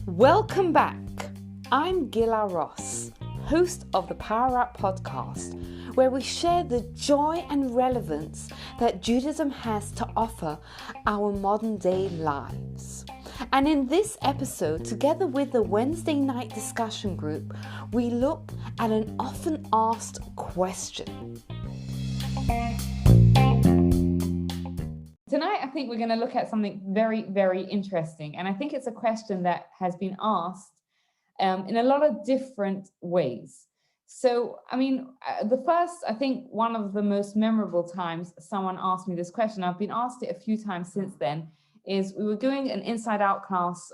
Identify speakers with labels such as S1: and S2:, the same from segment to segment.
S1: Welcome back. I'm Gila Ross, host of the Power Up podcast, where we share the joy and relevance that Judaism has to offer our modern day lives. And in this episode, together with the Wednesday night discussion group, we look at an often asked question. Tonight, I think we're going to look at something very, very interesting. And I think it's a question that has been asked in a lot of different ways. So, I think one of the most memorable times someone asked me this question, I've been asked it a few times since then, is we were doing an Inside Out class.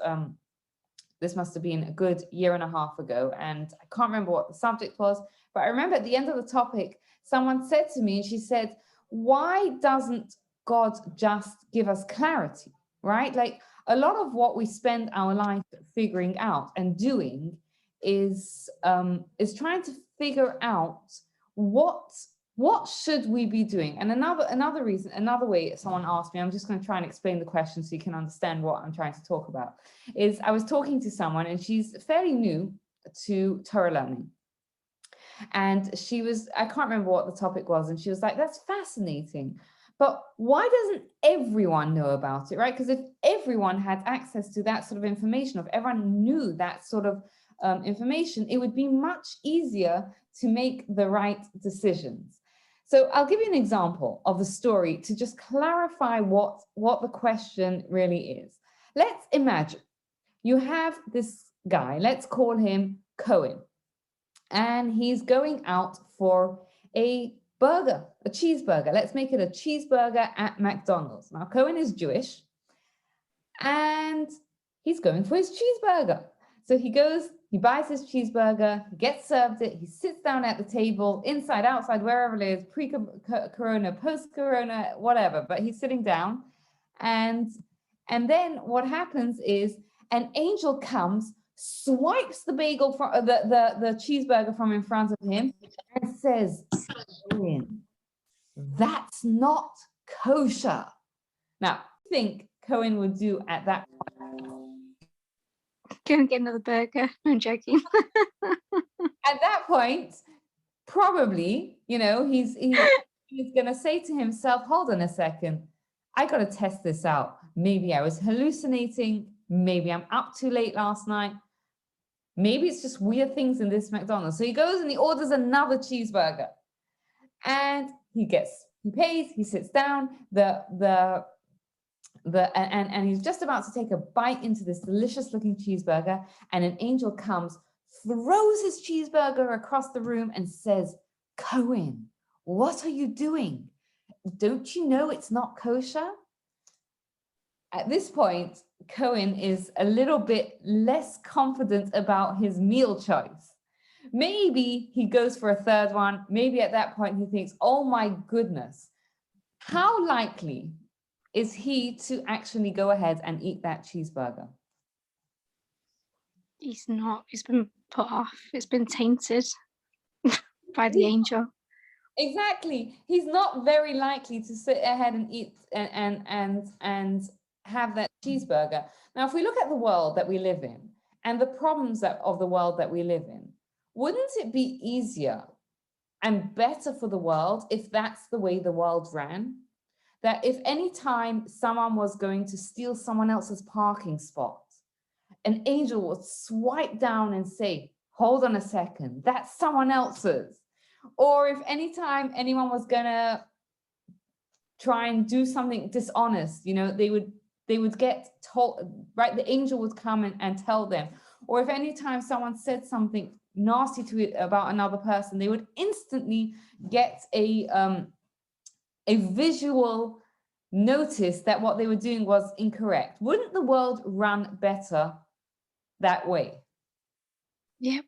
S1: This must have been a good year and a half ago. And I can't remember what the subject was, but I remember at the end of the topic, someone said to me, and she said, why doesn't God just give us clarity, right? Like a lot of what we spend our life figuring out and doing is trying to figure out what should we be doing. And another way someone asked me, I'm just going to try and explain the question so you can understand what I'm trying to talk about, is I was talking to someone and she's fairly new to Torah learning. And I can't remember what the topic was. And she was like, that's fascinating. But why doesn't everyone know about it, right? Because if everyone had access to that sort of information, if everyone knew that sort of information, it would be much easier to make the right decisions. So I'll give you an example of the story to just clarify what the question really is. Let's imagine you have this guy, let's call him Cohen, and he's going out for a cheeseburger. Let's make it a cheeseburger at McDonald's. Now, Cohen is Jewish and he's going for his cheeseburger. So he goes, he buys his cheeseburger, he gets served it, he sits down at the table, inside, outside, wherever it is, pre-corona, post-corona, whatever, but he's sitting down. And then what happens is an angel comes, swipes the bagel from the cheeseburger from in front of him and says, that's not kosher. Now, what do you think Cohen would do at that point?
S2: Go and get another burger. I'm joking.
S1: At that point, probably, he's going to say to himself, hold on a second, I got to test this out. Maybe I was hallucinating. Maybe I'm up too late last night. Maybe it's just weird things in this McDonald's. So he goes and he orders another cheeseburger. And he pays, he sits down, and he's just about to take a bite into this delicious looking cheeseburger, and an angel comes, throws his cheeseburger across the room and says, Cohen, what are you doing? Don't you know it's not kosher? At this point, Cohen is a little bit less confident about his meal choice. Maybe he goes for a third one. Maybe at that point he thinks, oh my goodness, how likely is he to actually go ahead and eat that cheeseburger?
S2: He's not. He's been put off. It's been tainted by the angel.
S1: Exactly. He's not very likely to sit ahead and eat and have that cheeseburger. Now, if we look at the world that we live in and the problems of the world that we live in, wouldn't it be easier and better for the world if that's the way the world ran? That if any time someone was going to steal someone else's parking spot, an angel would swipe down and say, hold on a second, that's someone else's. Or if any time anyone was gonna try and do something dishonest, they would get told, right? The angel would come and tell them. Or if any time someone said something nasty to it about another person, they would instantly get a visual notice that what they were doing was incorrect. Wouldn't the world run better that way?
S2: Yep.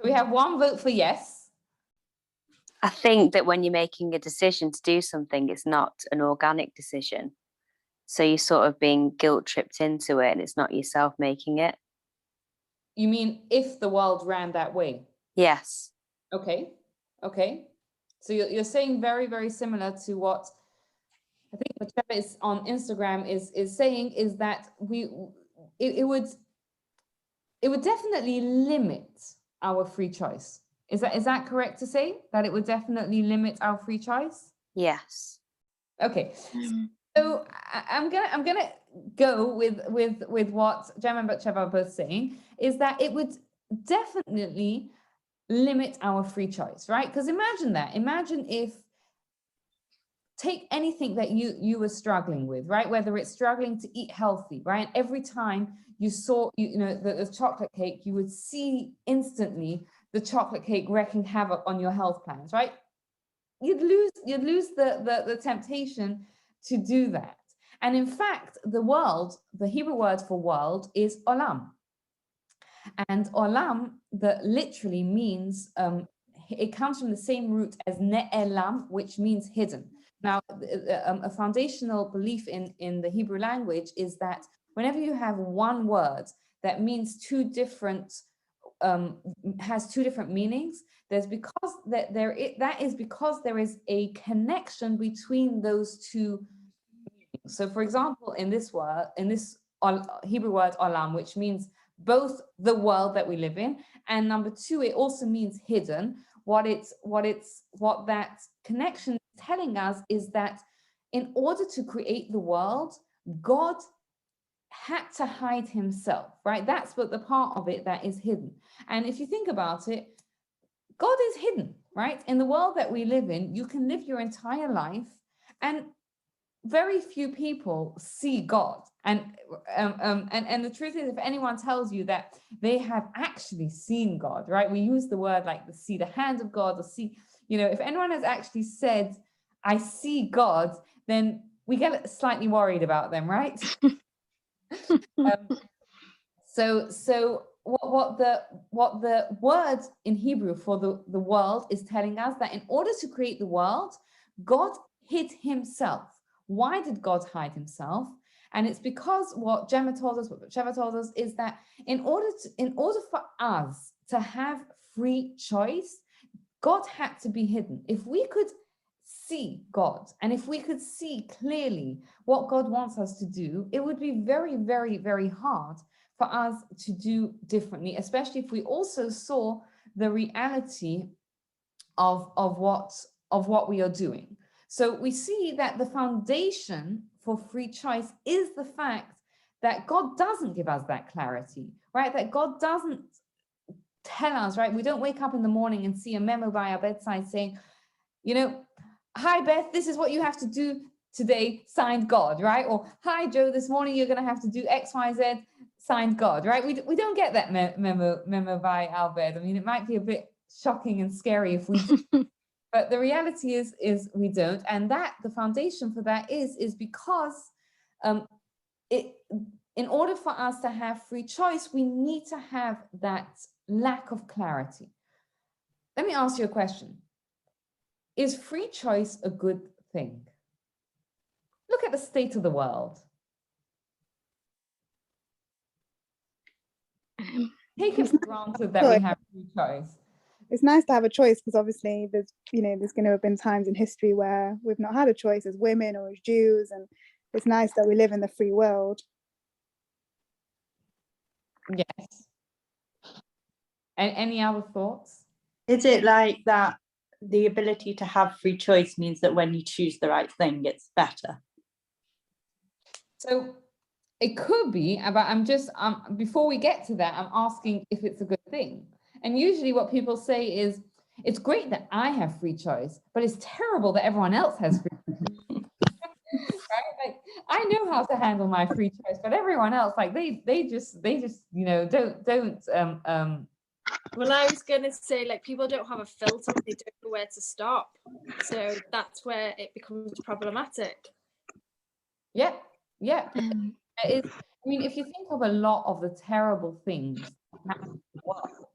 S1: We have one vote for yes.
S3: I think that when you're making a decision to do something, it's not an organic decision. So you're sort of being guilt tripped into it and it's not yourself making it.
S1: You mean if the world ran that way?
S3: Yes.
S1: Okay. So you're saying very, very similar to what I think what Trevor is on Instagram is saying is that it would definitely limit our free choice. Is that correct to say that it would definitely limit our free choice?
S3: Yes.
S1: Okay. So I'm gonna go with what Gemma and Trevor are both saying, is that it would definitely limit our free choice, right? Because imagine if, take anything that you were struggling with, right? Whether it's struggling to eat healthy, right? Every time you saw the chocolate cake, you would see instantly the chocolate cake wreaking havoc on your health plans, right? You'd lose the temptation to do that. And in fact, the Hebrew word for world is olam. And olam, literally means, it comes from the same root as ne'elam, which means hidden. Now, a foundational belief in the Hebrew language is that whenever you have one word that means has two different meanings, that is because there is a connection between those two meanings. So, for example, in this Hebrew word olam, which means both the world that we live in, and number two, it also means hidden. What that connection is telling us is that in order to create the world, God had to hide himself, right? That's what the part of it that is hidden. And if you think about it, God is hidden, right? In the world that we live in, you can live your entire life and very few people see God. And the truth is, if anyone tells you that they have actually seen God, right? We use the word like see the hand of God, or see, if anyone has actually said, I see God, then we get slightly worried about them, right? So what the word in Hebrew for the world is telling us, that in order to create the world, God hid himself. Why did God hide himself? And it's because what Gemma told us, what Trevor told us, is that in order for us to have free choice, God had to be hidden. If we could see God, and if we could see clearly what God wants us to do, it would be very, very, very hard for us to do differently, especially if we also saw the reality of what we are doing. So we see that the foundation for free choice is the fact that God doesn't give us that clarity, right? That God doesn't tell us, right? We don't wake up in the morning and see a memo by our bedside saying, hi, Beth, this is what you have to do today, signed God, right? Or, hi, Joe, this morning you're going to have to do X, Y, Z, signed God, right? We don't get that memo by our bed. I mean, it might be a bit shocking and scary if we do. But the reality is we don't. And that the foundation for that is because in order for us to have free choice, we need to have that lack of clarity. Let me ask you a question. Is free choice a good thing? Look at the state of the world. Take it for granted that we have free choice.
S4: It's nice to have a choice, because obviously there's going to have been times in history where we've not had a choice as women or as Jews, and it's nice that we live in the free world.
S1: Yes. And any other thoughts?
S5: Is it like that the ability to have free choice means that when you choose the right thing, it's better?
S1: So it could be, but I'm just, before we get to that, I'm asking if it's a good thing. And usually what people say is, it's great that I have free choice, but it's terrible that everyone else has free choice. Right? Like, I know how to handle my free choice, but everyone else, like they just don't
S6: Well, I was going to say, like, people don't have a filter, they don't know where to stop. So that's where it becomes problematic.
S1: Yeah. I mean, if you think of a lot of the terrible things that happen in the world,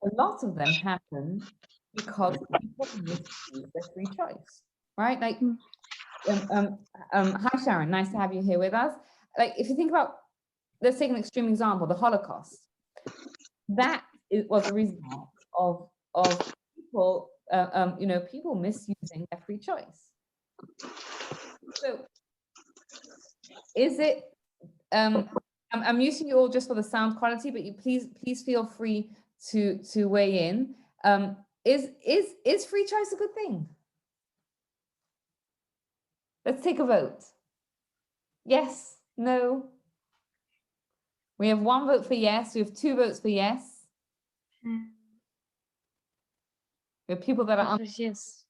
S1: a lot of them happen because people misuse their free choice, right? Like, hi Sharon, nice to have you here with us. Like, if you think about, let's take an extreme example, the Holocaust. That was a result of people, people misusing their free choice. So is it, I'm using you all just for the sound quality, but you please feel free to weigh in. Is free choice a good thing? Let's take a vote. Yes, no. We have 1 vote for yes. We have 2 votes for yes. We have people that are
S2: Yes.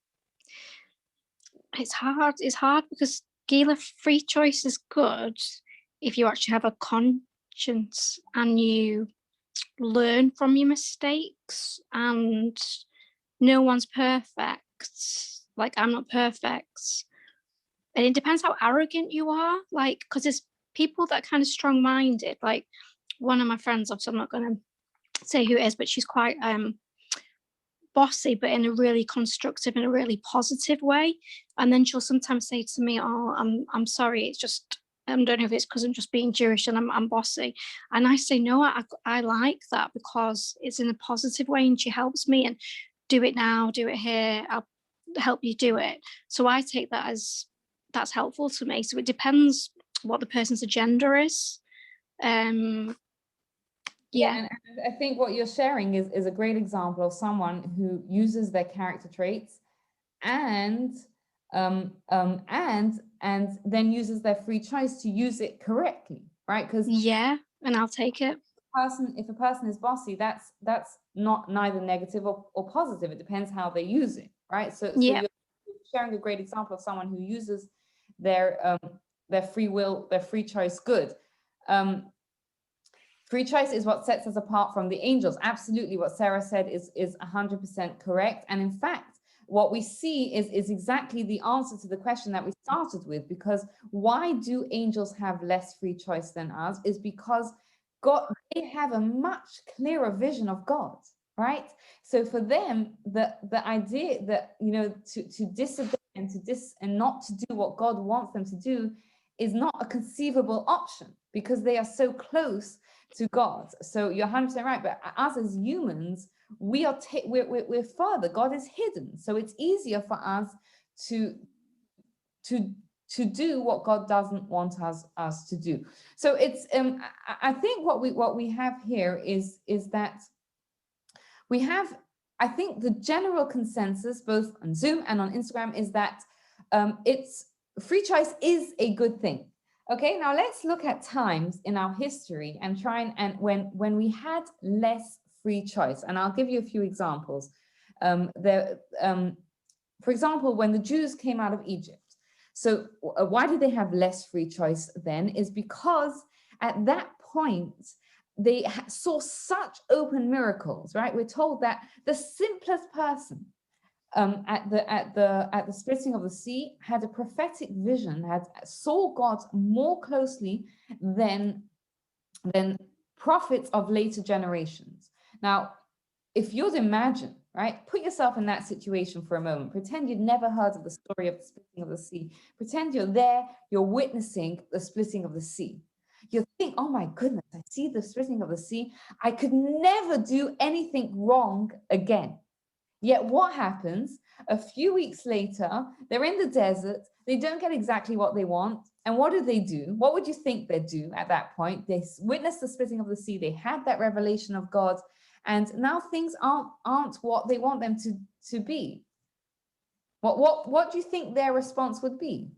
S2: It's hard. It's hard because Gila, free choice is good if you actually have a conscience and you learn from your mistakes, and no one's perfect. Like, I'm not perfect. And it depends how arrogant you are, like, because there's people that are kind of strong-minded. Like, one of my friends, obviously I'm not going to say who it is, but she's quite bossy, but in a really constructive and a really positive way. And then she'll sometimes say to me, "Oh, I'm sorry, it's just I don't know if it's because I'm just being Jewish and I'm bossy." And I say, "No, I like that because it's in a positive way, and she helps me and do it now, do it here. I'll help you do it." So I take that as that's helpful to me. So it depends what the person's agenda is. Yeah.
S1: And I think what you're sharing is a great example of someone who uses their character traits and then uses their free choice to use it correctly, right? Because
S2: Yeah, and I'll take it.
S1: if a person is bossy, that's not neither negative or positive. It depends how they use it, right? So
S2: Yeah.
S1: you're sharing a great example of someone who uses their free will, their free choice good. Free choice is what sets us apart from the angels. Absolutely, what Sarah said is 100% correct. And in fact, what we see is exactly the answer to the question that we started with, because why do angels have less free choice than us? Is because they have a much clearer vision of God, right? So for them, the idea that, you know, to disobey and not to do what God wants them to do is not a conceivable option, because they are so close to God. So you're 100% right. But us as humans, we're further. God is hidden, so it's easier for us to do what God doesn't want us to do. So it's I think what we have here is that we have, I think the general consensus both on Zoom and on Instagram is that it's free choice is a good thing. Okay, now let's look at times in our history and try and when we had less free choice. And I'll give you a few examples. For example, when the Jews came out of Egypt. So why did they have less free choice then? Is because at that point, they saw such open miracles, right? We're told that the simplest person at the splitting of the sea had a prophetic vision, saw God more closely than prophets of later generations. Now, if you'd imagine, right, put yourself in that situation for a moment. Pretend you'd never heard of the story of the splitting of the sea. Pretend you're there, you're witnessing the splitting of the sea. You think, oh my goodness, I see the splitting of the sea. I could never do anything wrong again. Yet what happens? A few weeks later, they're in the desert. They don't get exactly what they want. And what do? What would you think they'd do at that point? They witnessed the splitting of the sea. They had that revelation of God. And now things aren't what they want them to be. What do you think their response would be?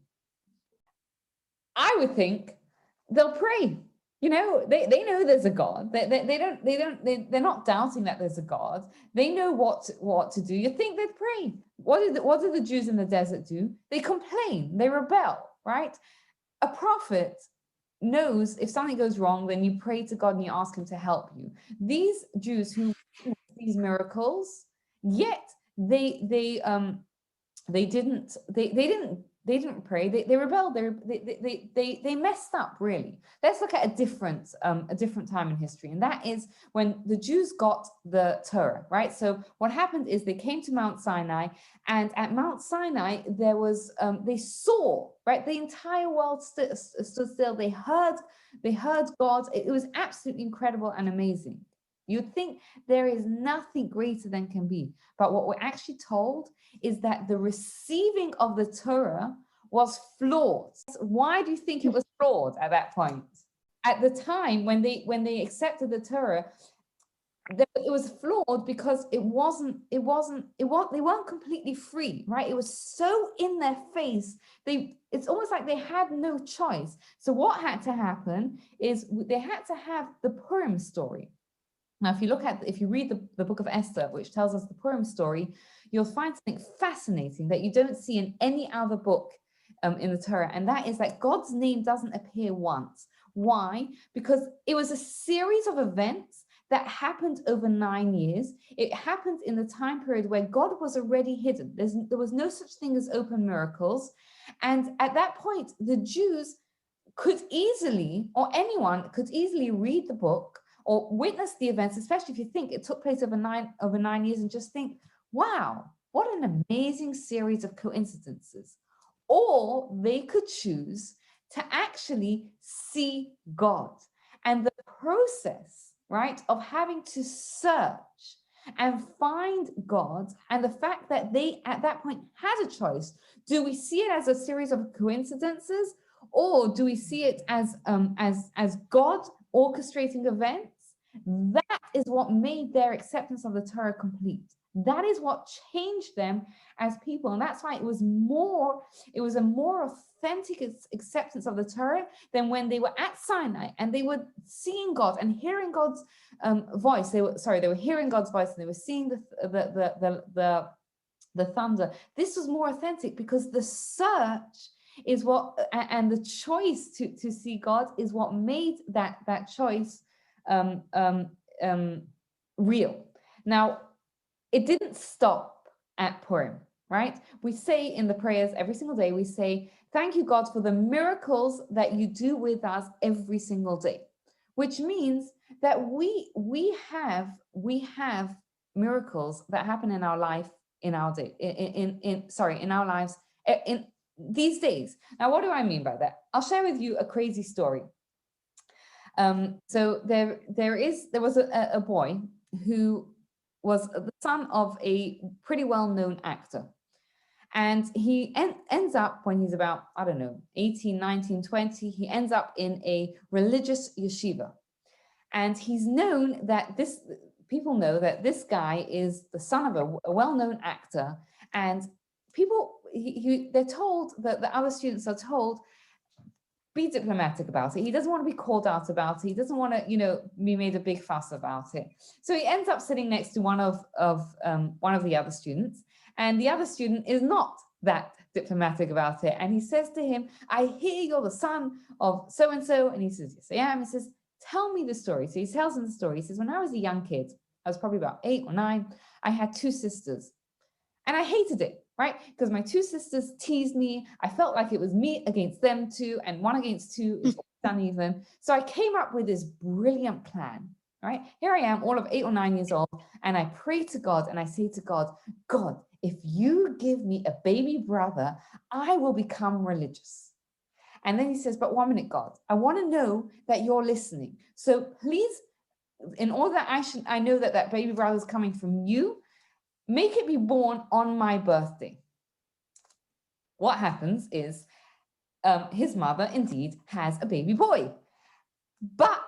S1: I would think they'll pray. You know, they know there's a God. They're not doubting that there's a God. They know what to do. You think they'd pray. What do the Jews in the desert do? They complain, they rebel, right? A prophet knows if something goes wrong, then you pray to God and you ask him to help you. These Jews who these miracles, yet they didn't pray. They rebelled. They messed up, really. Let's look at a different time in history, and that is when the Jews got the Torah, right? So what happened is they came to Mount Sinai, and at Mount Sinai there was they saw, right, the entire world stood still. They heard God. It was absolutely incredible and amazing. You'd think there is nothing greater than can be, but what we're actually told is that the receiving of the Torah was flawed. Why do you think it was flawed at that point? At the time when they accepted the Torah, it was flawed because they weren't completely free, right? It was so in their face. It's almost like they had no choice. So what had to happen is they had to have the Purim story. Now, if you read the book of Esther, which tells us the Purim story, you'll find something fascinating that you don't see in any other book in the Torah, and that is that God's name doesn't appear once. Why? Because it was a series of events that happened over 9 years. It happened in the time period where God was already hidden. There was no such thing as open miracles. And at that point, the Jews could easily, or anyone could easily read the book or witness the events, especially if you think it took place over 9 years, and just think, wow, what an amazing series of coincidences. Or they could choose to actually see God. And the process, right, of having to search and find God, and the fact that they at that point had a choice. Do we see it as a series of coincidences, or do we see it as God orchestrating events? That is what made their acceptance of the Torah complete. That is what changed them as people. And that's why it was a more authentic acceptance of the Torah than when they were at Sinai and they were seeing God and hearing God's voice. They were hearing God's voice and they were seeing the thunder. This was more authentic because the search is what, and the choice to see God is what made that choice real. Now, it didn't stop at Purim, right? We say in the prayers every single day, we say, thank you, God, for the miracles that you do with us every single day, which means that we have miracles that happen in our life, in our day, in our lives, in these days. Now, what do I mean by that? I'll share with you a crazy story. So there was a boy who was the son of a pretty well-known actor. And he ends up, when he's about, 18, 19, 20, he ends up in a religious yeshiva. And he's known that people know that this guy is the son of a well-known actor. And they're told, that the other students are told, be diplomatic about it. He doesn't want to be called out about it. He doesn't want to, be made a big fuss about it. So he ends up sitting next to one of the other students, and the other student is not that diplomatic about it. And he says to him, I hear you're the son of so-and-so. And he says, yes, I am. He says, tell me the story. So he tells him the story. He says, when I was a young kid, I was probably about 8 or 9, I had 2 sisters and I hated it. Right? Because my 2 sisters teased me. I felt like it was me against them 2, and 1 against 2 is uneven. So I came up with this brilliant plan, right? Here I am, all of 8 or 9 years old, and I pray to God and I say to God, God, if you give me a baby brother, I will become religious. And then he says, but 1 minute, God, I want to know that you're listening. So please, in order that I know that baby brother is coming from you, make it be born on my birthday. What happens is his mother indeed has a baby boy, but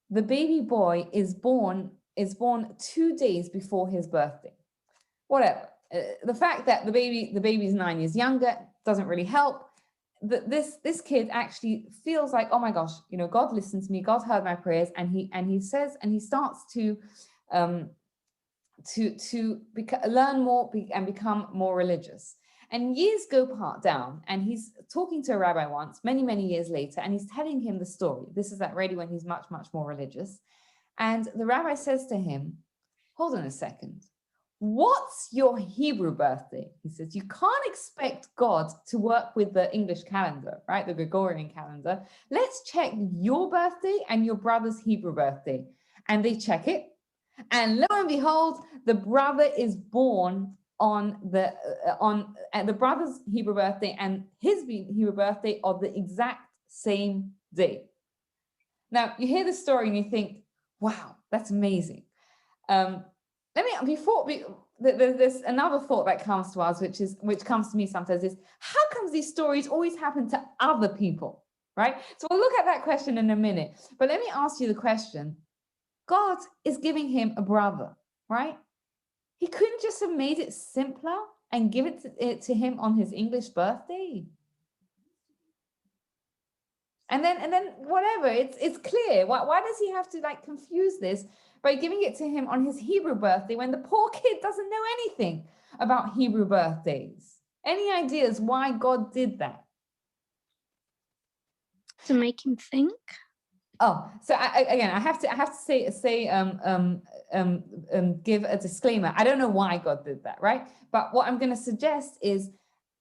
S1: the baby boy is born 2 days before his birthday. Whatever. The fact that the baby's 9 years younger doesn't really help. This kid actually feels like, oh my gosh, God listened to me, God heard my prayers, and he starts to learn more and become more religious. And years go down, and he's talking to a rabbi once, many years later, and he's telling him the story. This is already when he's much more religious. And the rabbi says to him, hold on a second, what's your Hebrew birthday? He says, you can't expect God to work with the English calendar, right? The Gregorian calendar. Let's check your birthday and your brother's Hebrew birthday. And they check it. And lo and behold, the brother is born on the brother's Hebrew birthday and his Hebrew birthday are the exact same day. Now you hear the story and you think, wow, that's amazing. there's another thought that comes to us, which comes to me sometimes, is how comes these stories always happen to other people, right? So we'll look at that question in a minute, but let me ask you the question. God is giving him a brother, right? He couldn't just have made it simpler and give it to him on his English birthday. And then whatever, it's clear. Why does he have to like confuse this by giving it to him on his Hebrew birthday when the poor kid doesn't know anything about Hebrew birthdays? Any ideas why God did that?
S2: To make him think.
S1: Oh, so I have to give a disclaimer. I don't know why God did that, right? But what I'm going to suggest is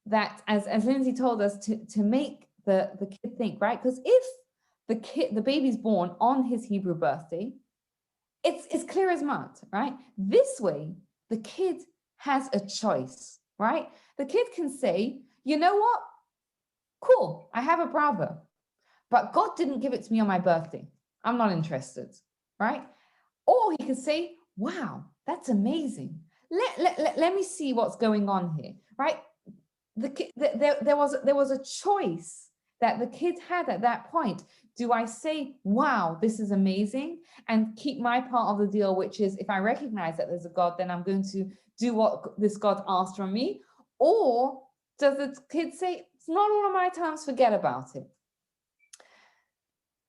S1: that, as Lindsay told us, to make the kid think, right? Because if the baby's born on his Hebrew birthday, it's clear as mud, right? This way, the kid has a choice, right? The kid can say, you know what? Cool, I have a brother, but God didn't give it to me on my birthday. I'm not interested, right? Or he could say, wow, that's amazing. Let me see what's going on here, right? There was a choice that the kid had at that point. Do I say, wow, this is amazing, and keep my part of the deal, which is if I recognize that there's a God, then I'm going to do what this God asked from me? Or does the kid say, it's not all on my terms, forget about it?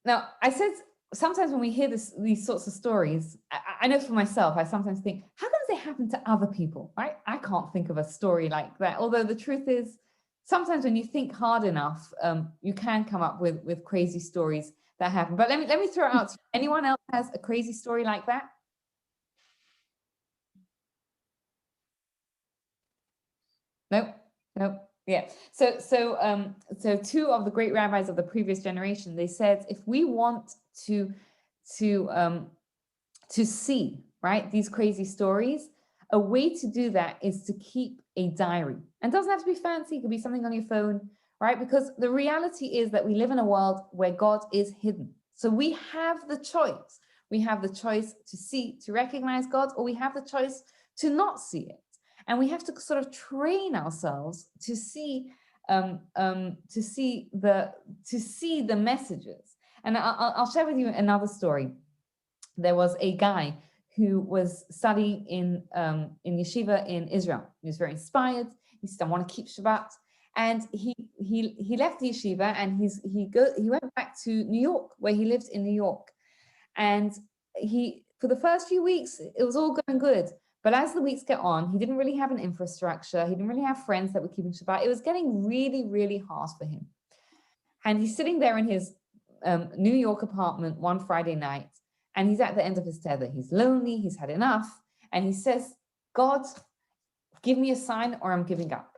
S1: Now, I said sometimes when we hear these sorts of stories, I know for myself, I sometimes think, how come they happen to other people, right? I can't think of a story like that. Although the truth is, sometimes when you think hard enough, you can come up with crazy stories that happen. But let me throw it out to you. Anyone else has a crazy story like that? Nope. Yeah. So two of the great rabbis of the previous generation, they said, if we want to see, right, these crazy stories, a way to do that is to keep a diary. And it doesn't have to be fancy, it could be something on your phone, right? Because the reality is that we live in a world where God is hidden. So we have the choice. We have the choice to recognize God, or we have the choice to not see it. And we have to sort of train ourselves to see the messages. And I'll share with you another story. There was a guy who was studying in yeshiva in Israel. He was very inspired. He said, I want to keep Shabbat. And he left the yeshiva and he went back to New York, where he lived in New York. And for the first few weeks, it was all going good. But as the weeks get on, he didn't really have an infrastructure. He didn't really have friends that were keeping Shabbat. It was getting really, really hard for him. And he's sitting there in his New York apartment one Friday night, and he's at the end of his tether. He's lonely. He's had enough. And he says, God, give me a sign or I'm giving up.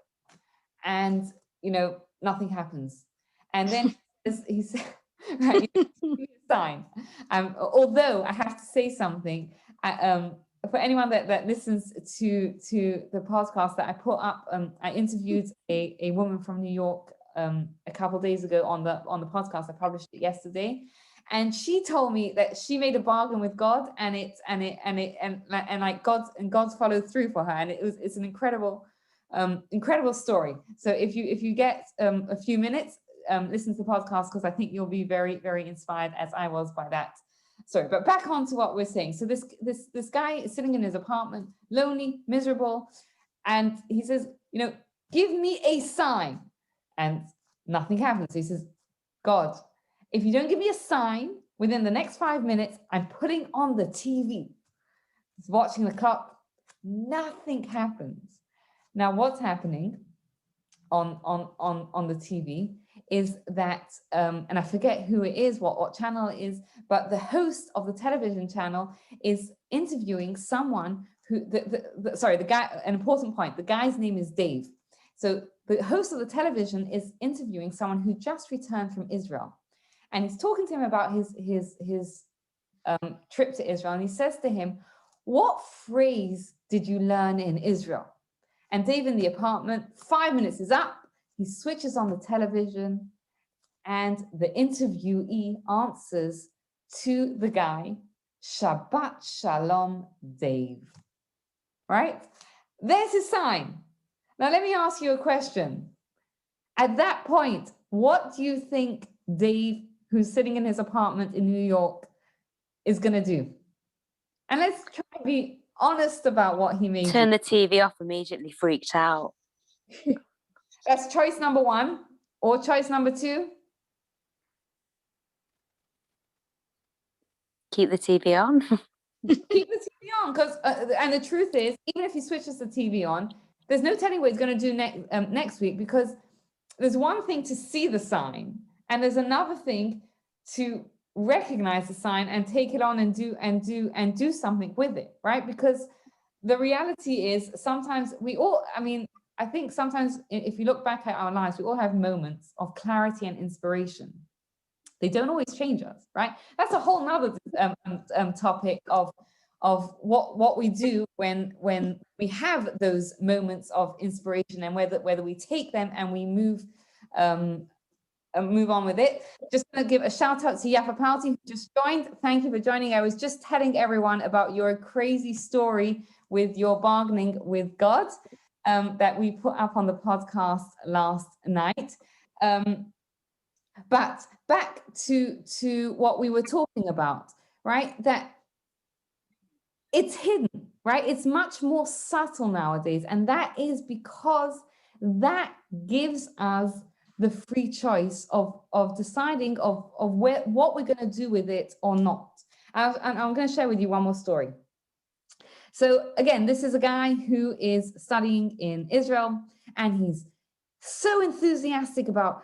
S1: And, nothing happens. And then he said, right, give me a sign. Although I have to say something, for anyone that listens to the podcast that I put up, I interviewed a woman from New York a couple of days ago on the podcast. I published it yesterday, and she told me that she made a bargain with God, and God's followed through for her, and it's an incredible story. So if you get a few minutes, listen to the podcast, because I think you'll be very, very inspired, as I was, by that. Sorry, but back on to what we're saying. So this guy is sitting in his apartment, lonely, miserable, and he says, give me a sign, and nothing happens. He says, God, if you don't give me a sign within the next 5 minutes, I'm putting on the TV. He's watching the clock. Nothing happens. Now, what's happening on the TV is that, and I forget who it is, what channel it is, but the host of the television channel is interviewing someone who, the guy, an important point, the guy's name is Dave. So the host of the television is interviewing someone who just returned from Israel. And he's talking to him about his trip to Israel. And he says to him, what phrase did you learn in Israel? And Dave in the apartment, 5 minutes is up. He switches on the television, and the interviewee answers to the guy, Shabbat Shalom, Dave. Right? There's his sign. Now, let me ask you a question. At that point, what do you think Dave, who's sitting in his apartment in New York, is going to do? And let's try to be honest about what he may
S3: Turn
S1: do.
S3: the TV off immediately, freaked out.
S1: That's choice number 1. Or choice number 2?
S3: Keep the TV on.
S1: Keep the TV on, because and the truth is, even if he switches the TV on, there's no telling what he's going to do next week, because there's one thing to see the sign, and there's another thing to recognize the sign and take it on and do something with it, right? Because the reality is, sometimes we all, I mean, I think sometimes if you look back at our lives, we all have moments of clarity and inspiration. They don't always change us, right? That's a whole nother topic of what we do when we have those moments of inspiration, and whether we take them and we move on with it. Just going to give a shout out to Yafa Palti, who just joined. Thank you for joining. I was just telling everyone about your crazy story with your bargaining with God that we put up on the podcast last night. But back to what we were talking about, right? That it's hidden, right? It's much more subtle nowadays. And that is because that gives us the free choice of deciding of what we're going to do with it or not. And I'm going to share with you one more story. So again, this is a guy who is studying in Israel, and he's so enthusiastic about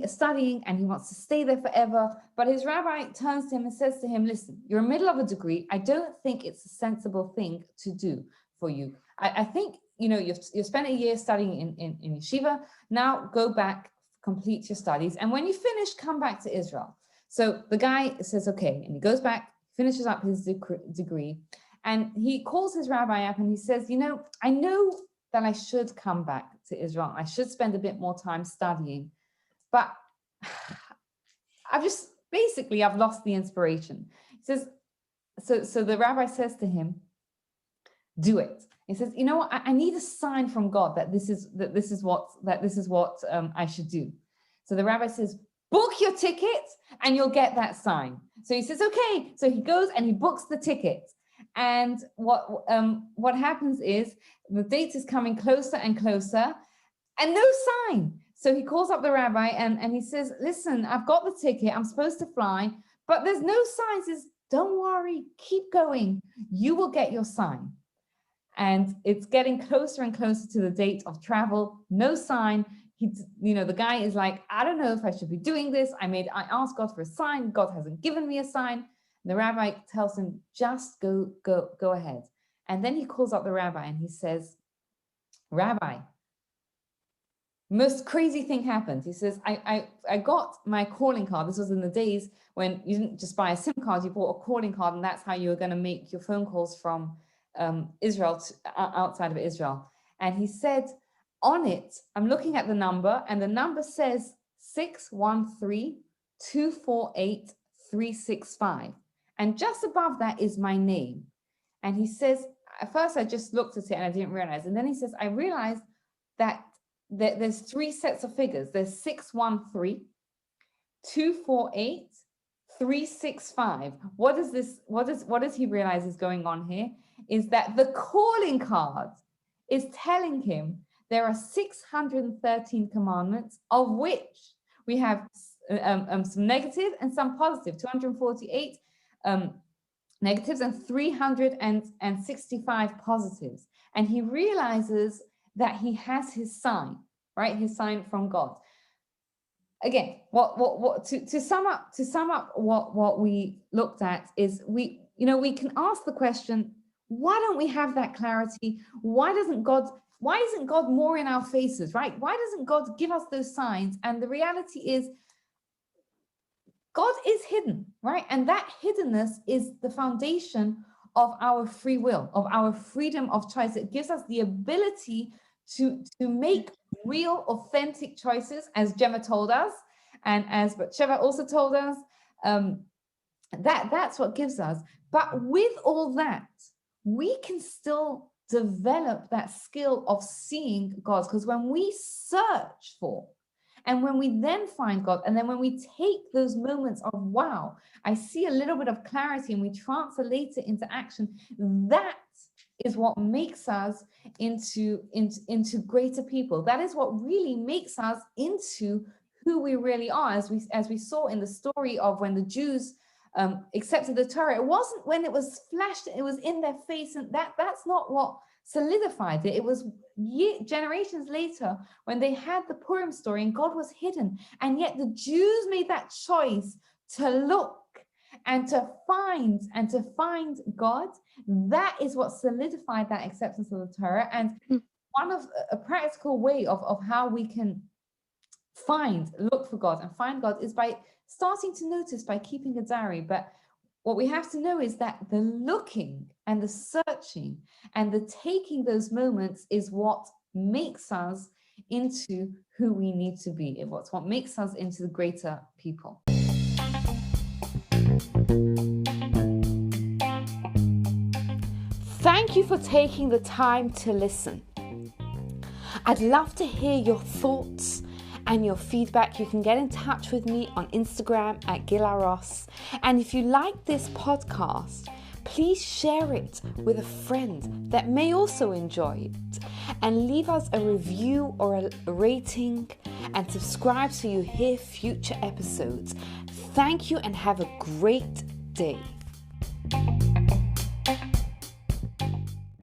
S1: studying, and he wants to stay there forever. But his rabbi turns to him and says to him, listen, you're in the middle of a degree. I don't think it's a sensible thing to do for you. I think, you know, you've spent a year studying in yeshiva. Now go back, complete your studies. And when you finish, come back to Israel. So the guy says, okay. And he goes back, finishes up his degree. And he calls his rabbi up and he says, you know, I know that I should come back to Israel. I should spend a bit more time studying, but I've lost the inspiration. He says, so the rabbi says to him, do it. He says, you know what? I need a sign from God that this is what I should do. So the rabbi says, book your ticket and you'll get that sign. So he says, okay. So he goes and he books the ticket. And what happens is the date is coming closer and closer, and no sign. So he calls up the rabbi and he says, listen, I've got the ticket. I'm supposed to fly, but there's no sign. He says, don't worry, keep going. You will get your sign. And it's getting closer and closer to the date of travel. No sign. The guy is like, I don't know if I should be doing this. I asked God for a sign. God hasn't given me a sign. And the rabbi tells him, just go ahead. And then he calls up the rabbi and he says, Rabbi, most crazy thing happened. He says, I got my calling card. This was in the days when you didn't just buy a SIM card, you bought a calling card, and that's how you were going to make your phone calls from Israel to outside of Israel. And he said, on it, I'm looking at the number, and the number says 613-248-365. And just above that is my name. And he says, at first I just looked at it and I didn't realize. And then he says, I realized that there's 3 sets of figures. There's 613-248-365. What does he realize is going on here? Is that the calling card is telling him there are 613 commandments, of which we have some negative and some positive, 248 negatives and 365 positives. And he realizes that he has his sign, right? His sign from God. Again, to sum up what we looked at is we can ask the question, why don't we have that clarity? Why isn't God more in our faces, right? Why doesn't God give us those signs? And the reality is, God is hidden, right? And that hiddenness is the foundation of our free will, of our freedom of choice. It gives us the ability to make real, authentic choices, as Gemma told us, and as Sheva also told us, that's what gives us. But with all that, we can still develop that skill of seeing God. Because when we search for, and when we then find God, and then when we take those moments of, wow, I see a little bit of clarity, and we translate it into action, that is what makes us into greater people. That is what really makes us into who we really are. As we saw in the story of when the Jews accepted the Torah, it wasn't when it was flashed, it was in their face, and that's not what solidified it. It was generations later when they had the Purim story and God was hidden, and yet the Jews made that choice to look and to find God. That is what solidified that acceptance of the Torah. And one of a practical way of how we can look for God and find God is by starting to notice, by keeping a diary. But what we have to know is that the looking and the searching and the taking those moments is what makes us into who we need to be. It's what makes us into the greater people. Thank you for taking the time to listen. I'd love to hear your thoughts and your feedback. You can get in touch with me on Instagram at Gila Ross. And if you like this podcast, please share it with a friend that may also enjoy it. And leave us a review or a rating and subscribe so you hear future episodes. Thank you and have a great day.